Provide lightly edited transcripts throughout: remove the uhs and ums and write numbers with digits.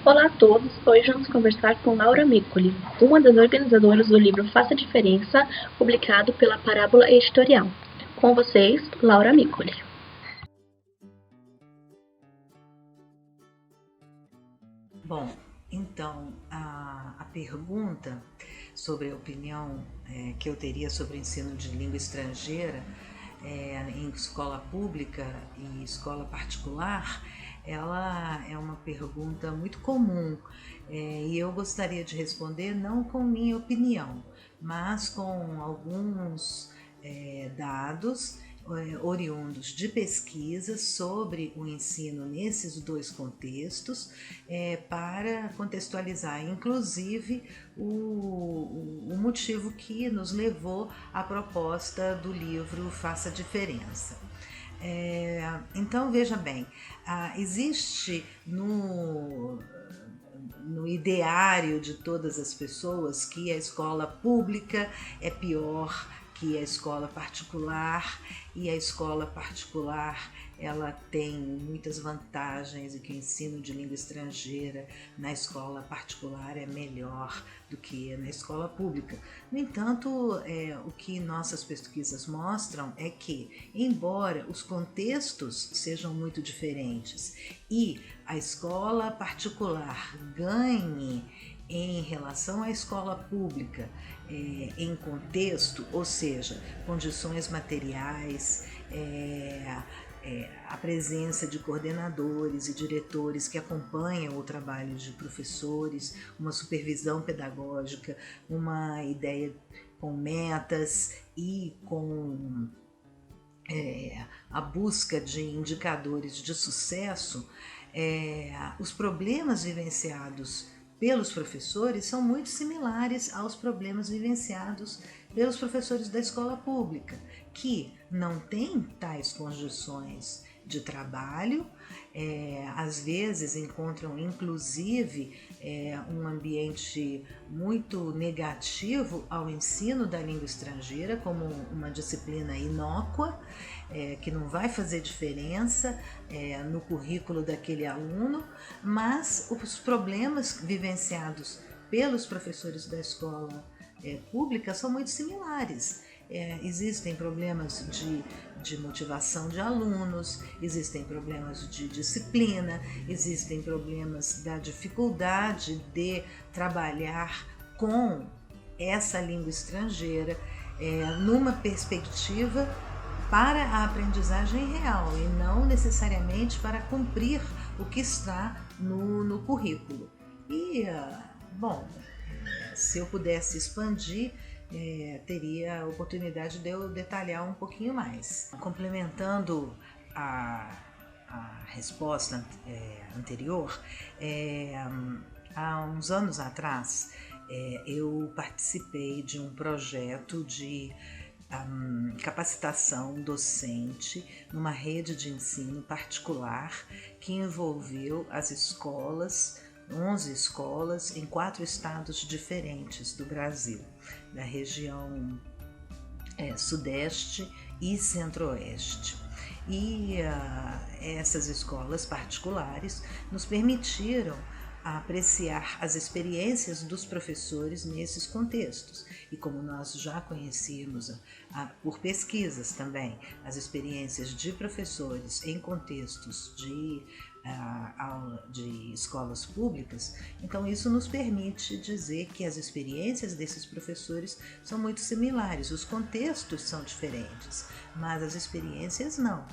Olá a todos, hoje vamos conversar com Laura Miccoli, uma das organizadoras do livro Faça a Diferença, publicado pela Parábola Editorial. Com vocês, Laura Miccoli. Bom, então, a pergunta sobre a opinião que eu teria sobre o ensino de língua estrangeira em escola pública e escola particular, ela é uma pergunta muito comum e eu gostaria de responder não com minha opinião, mas com alguns dados oriundos de pesquisas sobre o ensino nesses dois contextos, para contextualizar, inclusive, o motivo que nos levou à proposta do livro Faça a Diferença. Então, veja bem, existe no ideário de todas as pessoas que a escola pública é pior que a escola particular, e a escola particular ela tem muitas vantagens e que o ensino de língua estrangeira na escola particular é melhor do que na escola pública. No entanto, o que nossas pesquisas mostram é que, embora os contextos sejam muito diferentes e a escola particular ganhe em relação à escola pública em contexto, ou seja, condições materiais, a presença de coordenadores e diretores que acompanham o trabalho de professores, uma supervisão pedagógica, uma ideia com metas e com a busca de indicadores de sucesso, os problemas vivenciados pelos professores são muito similares aos problemas vivenciados pelos professores da escola pública, que não têm tais condições de trabalho, às vezes encontram inclusive um ambiente muito negativo ao ensino da língua estrangeira como uma disciplina inócua, que não vai fazer diferença no currículo daquele aluno, mas os problemas vivenciados pelos professores da escola pública são muito similares. Existem problemas de motivação de alunos, existem problemas de disciplina, existem problemas da dificuldade de trabalhar com essa língua estrangeira numa perspectiva para a aprendizagem real e não necessariamente para cumprir o que está no currículo. E, bom, se eu pudesse expandir, teria a oportunidade de eu detalhar um pouquinho mais. Complementando a resposta anterior, há uns anos atrás eu participei de um projeto de capacitação docente numa rede de ensino particular que envolveu as escolas, 11 escolas em 4 estados diferentes do Brasil, da região sudeste e centro-oeste. E essas escolas particulares nos permitiram apreciar as experiências dos professores nesses contextos. E como nós já conhecíamos por pesquisas também, as experiências de professores em contextos de escolas públicas, então isso nos permite dizer que as experiências desses professores são muito similares, os contextos são diferentes, mas as experiências não.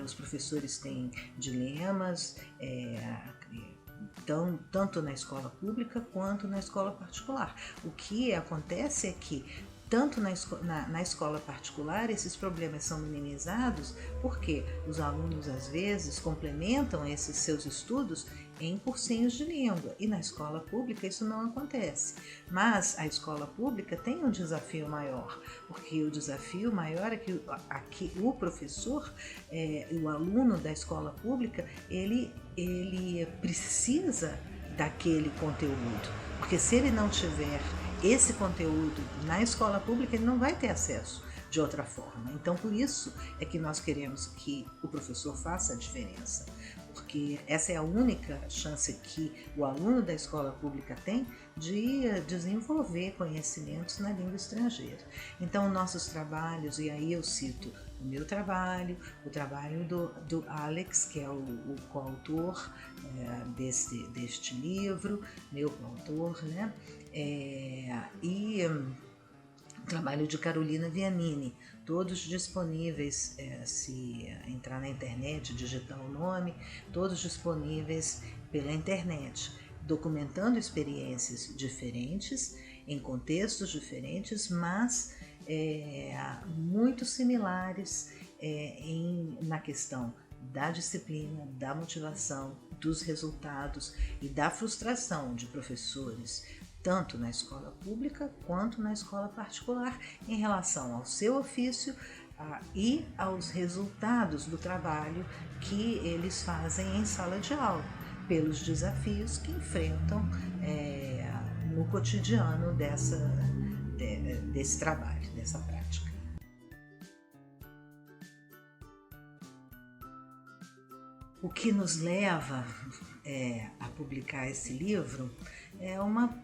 Os professores têm dilemas, tanto na escola pública quanto na escola particular. O que acontece é que tanto na escola particular esses problemas são minimizados porque os alunos às vezes complementam esses seus estudos em cursinhos de língua, e na escola pública isso não acontece. Mas a escola pública tem um desafio maior, porque o desafio maior é que o professor, o aluno da escola pública, ele precisa daquele conteúdo, porque se ele não tiver esse conteúdo na escola pública ele não vai ter acesso de outra forma. Então, por isso é que nós queremos que o professor faça a diferença, porque essa é a única chance que o aluno da escola pública tem de desenvolver conhecimentos na língua estrangeira. Então, nossos trabalhos, e aí eu cito o meu trabalho, o trabalho do Alex, que é o coautor deste livro, meu coautor, né? O trabalho de Carolina Vianini, todos disponíveis, se entrar na internet, digitar o nome, todos disponíveis pela internet, documentando experiências diferentes, em contextos diferentes, mas muito similares na questão da disciplina, da motivação, dos resultados e da frustração de professores, tanto na escola pública quanto na escola particular, em relação ao seu ofício e aos resultados do trabalho que eles fazem em sala de aula, pelos desafios que enfrentam no cotidiano desse trabalho, dessa prática. O que nos leva a publicar esse livro é uma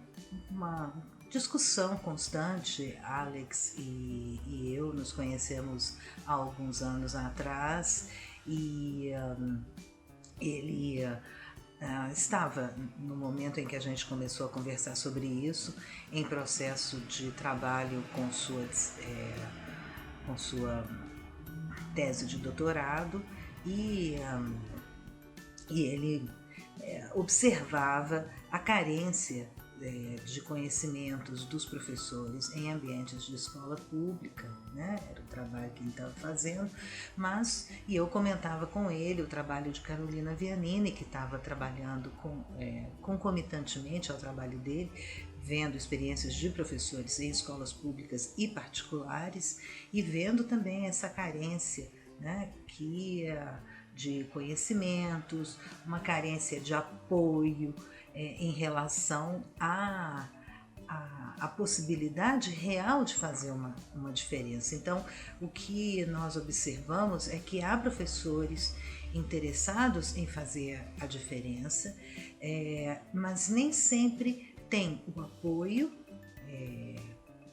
discussão constante. Alex e eu nos conhecemos há alguns anos atrás e ele estava, no momento em que a gente começou a conversar sobre isso, em processo de trabalho com sua tese de doutorado e ele observava a carência de conhecimentos dos professores em ambientes de escola pública, né? Era o trabalho que ele estava fazendo, e eu comentava com ele o trabalho de Carolina Vianini, que estava trabalhando concomitantemente ao trabalho dele, vendo experiências de professores em escolas públicas e particulares e vendo também essa carência, né, de conhecimentos, uma carência de apoio em relação à possibilidade real de fazer uma diferença. Então, o que nós observamos é que há professores interessados em fazer a diferença, mas nem sempre tem o apoio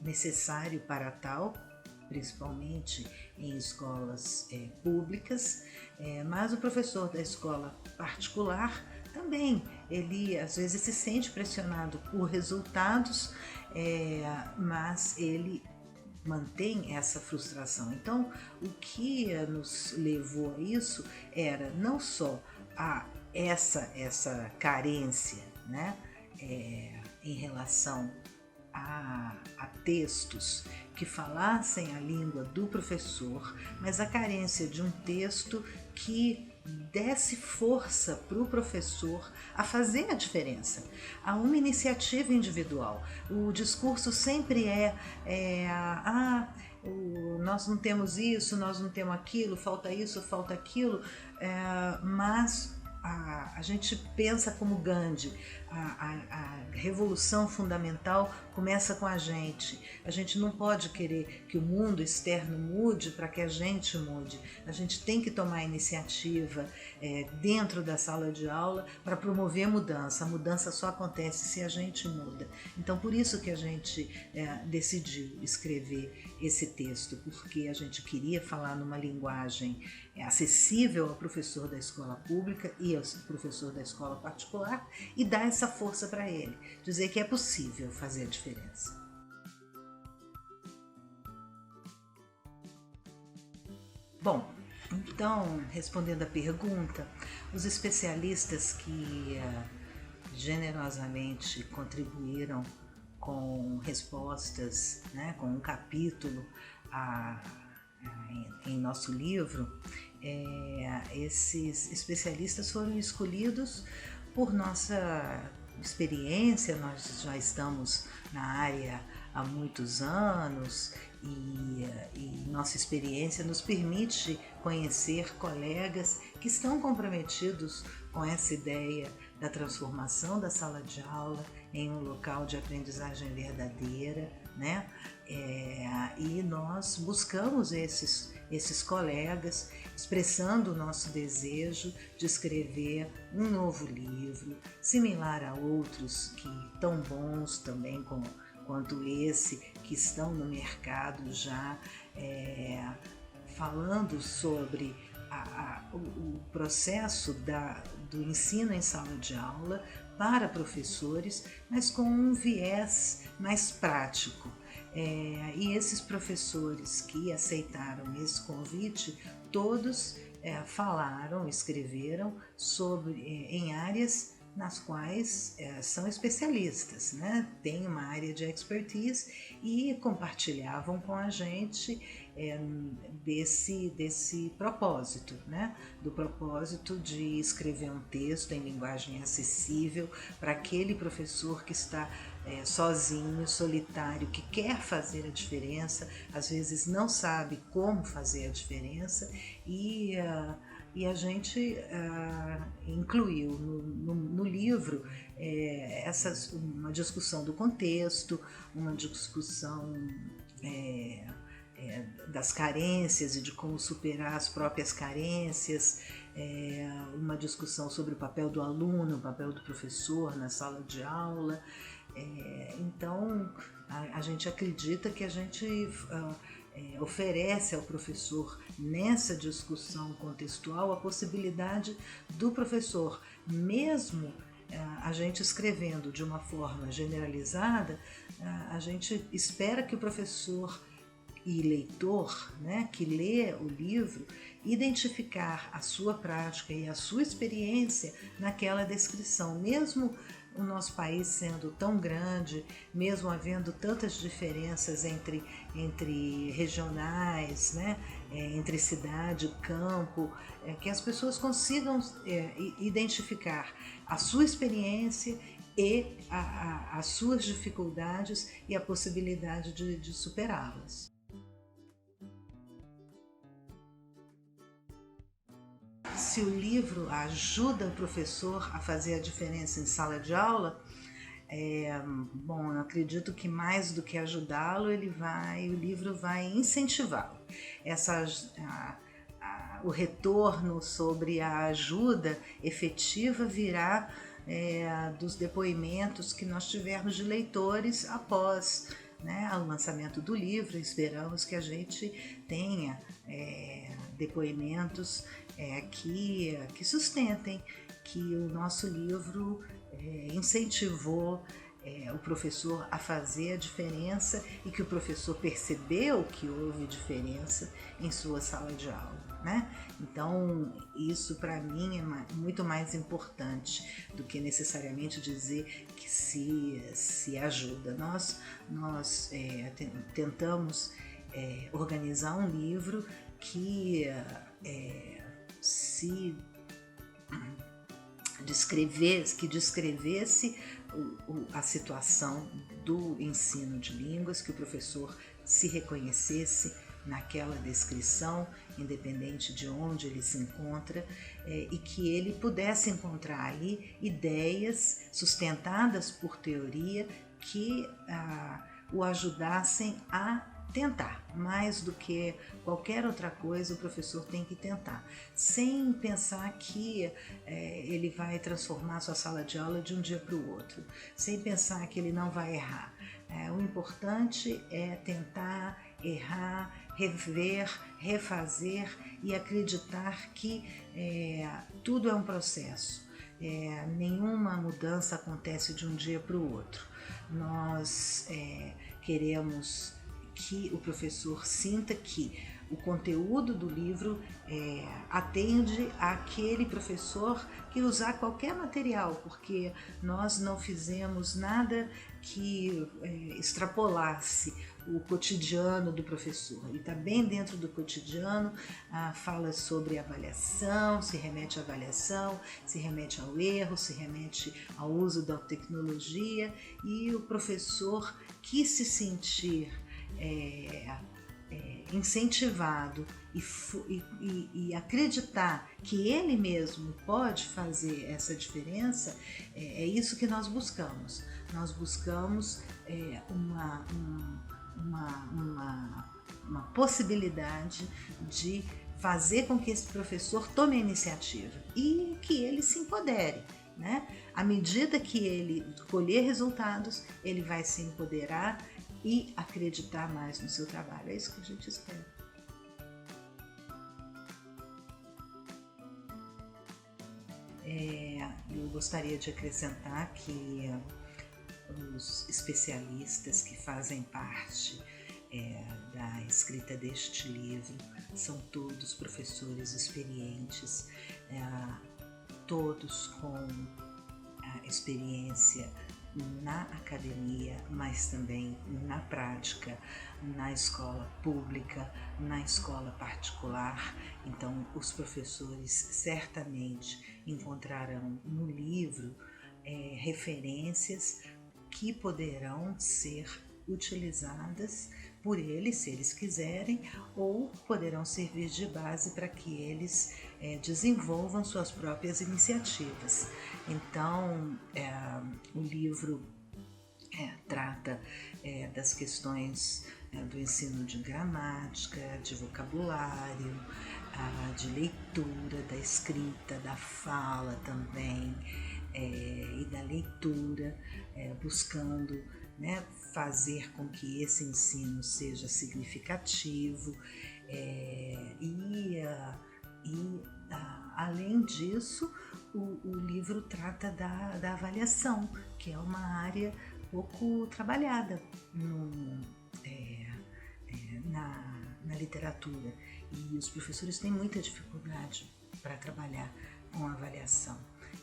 necessário para tal, principalmente em escolas públicas, mas o professor da escola particular também, ele às vezes se sente pressionado por resultados, mas ele mantém essa frustração. Então, o que nos levou a isso era não só essa carência, né, em relação a textos que falassem a língua do professor, mas a carência de um texto que desse força para o professor a fazer a diferença, a uma iniciativa individual. O discurso sempre nós não temos isso, nós não temos aquilo, falta isso, falta aquilo, mas a gente pensa como Gandhi, a revolução fundamental começa com a gente não pode querer que o mundo externo mude para que a gente mude, a gente tem que tomar iniciativa dentro da sala de aula para promover a mudança só acontece se a gente muda. Então por isso que a gente decidiu escrever esse texto, porque a gente queria falar numa linguagem acessível ao professor da escola pública e ao professor da escola particular e dar essa força para ele, dizer que é possível fazer a diferença. Bom, então, respondendo à pergunta, os especialistas que generosamente contribuíram com respostas, né, com um capítulo em nosso livro, esses especialistas foram escolhidos por nossa experiência. Nós já estamos na área há muitos anos e nossa experiência nos permite conhecer colegas que estão comprometidos com essa ideia da transformação da sala de aula em um local de aprendizagem verdadeira, né? E nós buscamos esses colegas, expressando o nosso desejo de escrever um novo livro, similar a outros que tão bons também quanto esse, que estão no mercado já, falando sobre o processo do ensino em sala de aula para professores, mas com um viés mais prático. E esses professores que aceitaram esse convite, todos falaram, escreveram em áreas nas quais são especialistas, né? Têm uma área de expertise e compartilhavam com a gente desse propósito, né? Do propósito de escrever um texto em linguagem acessível para aquele professor que está sozinho, solitário, que quer fazer a diferença, às vezes não sabe como fazer a diferença e a gente incluiu no livro uma discussão do contexto, uma discussão das carências e de como superar as próprias carências, uma discussão sobre o papel do aluno, o papel do professor na sala de aula. Então, a gente acredita que a gente oferece ao professor, nessa discussão contextual, a possibilidade do professor, mesmo a gente escrevendo de uma forma generalizada, a gente espera que o professor e leitor, né, que lê o livro, identificar a sua prática e a sua experiência naquela descrição, mesmo o nosso país sendo tão grande, mesmo havendo tantas diferenças entre regionais, né, entre cidade e campo, que as pessoas consigam identificar a sua experiência e as suas dificuldades e a possibilidade de superá-las. Se o livro ajuda o professor a fazer a diferença em sala de aula, eu acredito que mais do que ajudá-lo, o livro vai incentivá-lo. O retorno sobre a ajuda efetiva virá dos depoimentos que nós tivemos de leitores após, né, o lançamento do livro. Esperamos que a gente tenha depoimentos que sustentem que o nosso livro incentivou o professor a fazer a diferença e que o professor percebeu que houve diferença em sua sala de aula, né? Então, isso para mim é muito mais importante do que necessariamente dizer que se ajuda. Nós tentamos organizar um livro que descrevesse a situação do ensino de línguas, que o professor se reconhecesse naquela descrição, independente de onde ele se encontra, e que ele pudesse encontrar ali ideias sustentadas por teoria que o ajudassem a tentar. Mais do que qualquer outra coisa, o professor tem que tentar, sem pensar que ele vai transformar sua sala de aula de um dia para o outro, sem pensar que ele não vai errar. O importante é tentar, errar, rever, refazer e acreditar que tudo é um processo. Nenhuma mudança acontece de um dia para o outro. Nós queremos que o professor sinta que o conteúdo do livro atende àquele professor que usar qualquer material, porque nós não fizemos nada que extrapolasse o cotidiano do professor. Ele está bem dentro do cotidiano, fala sobre avaliação, se remete à avaliação, se remete ao erro, se remete ao uso da tecnologia, e o professor que se sentir incentivado e acreditar que ele mesmo pode fazer essa diferença, é isso que nós buscamos. nós buscamos uma possibilidade de fazer com que esse professor tome a iniciativa e que ele se empodere, né? À medida que ele colher resultados, ele vai se empoderar e acreditar mais no seu trabalho. É isso que a gente espera. Eu gostaria de acrescentar que os especialistas que fazem parte da escrita deste livro são todos professores experientes, todos com experiência na academia, mas também na prática, na escola pública, na escola particular. Então, os professores certamente encontrarão no livro referências que poderão ser utilizadas por eles, se eles quiserem, ou poderão servir de base para que eles desenvolvam suas próprias iniciativas. Então, o livro trata das questões do ensino de gramática, de vocabulário, de leitura, da escrita, da fala também, e da leitura, buscando, né, fazer com que esse ensino seja significativo além disso, o livro trata da avaliação, que é uma área pouco trabalhada na literatura, e os professores têm muita dificuldade para trabalhar com avaliação.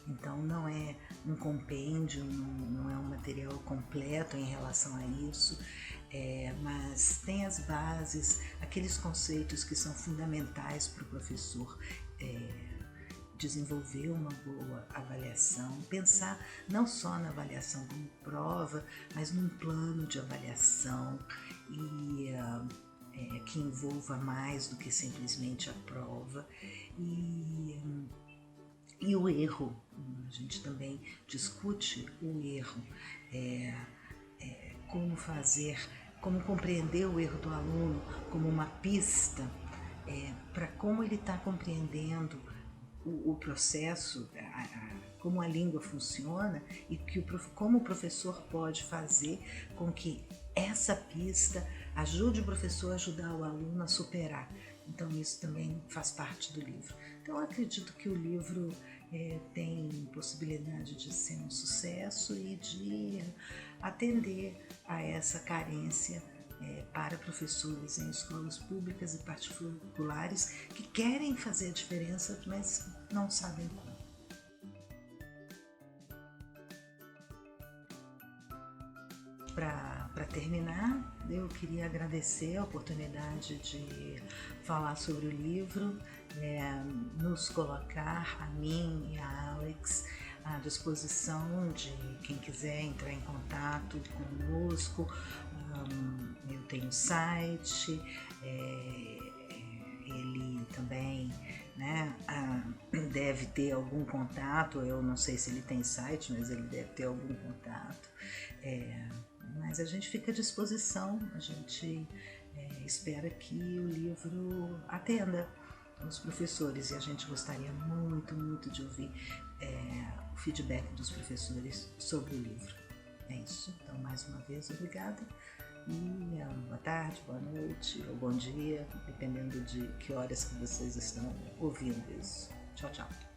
Então não é um compêndio, não é um material completo em relação a isso, mas tem as bases, aqueles conceitos que são fundamentais para o professor desenvolver uma boa avaliação, pensar não só na avaliação como prova, mas num plano de avaliação que envolva mais do que simplesmente a prova. E o erro, a gente também discute o erro, como compreender o erro do aluno como uma pista para como ele está compreendendo o processo, como a língua funciona e como o professor pode fazer com que essa pista ajude o professor a ajudar o aluno a superar. Então isso também faz parte do livro. Então eu acredito que o livro tem possibilidade de ser um sucesso e de atender a essa carência para professores em escolas públicas e particulares que querem fazer a diferença, mas não sabem como. Para terminar, eu queria agradecer a oportunidade de falar sobre o livro, nos colocar, a mim e a Alex, à disposição de quem quiser entrar em contato conosco. Eu tenho site, ele também, né, deve ter algum contato, eu não sei se ele tem site, mas ele deve ter algum contato. Mas a gente fica à disposição, a gente espera que o livro atenda os professores e a gente gostaria muito, muito de ouvir o feedback dos professores sobre o livro. É isso, então mais uma vez obrigada e boa tarde, boa noite ou bom dia, dependendo de que horas que vocês estão ouvindo isso. Tchau, tchau.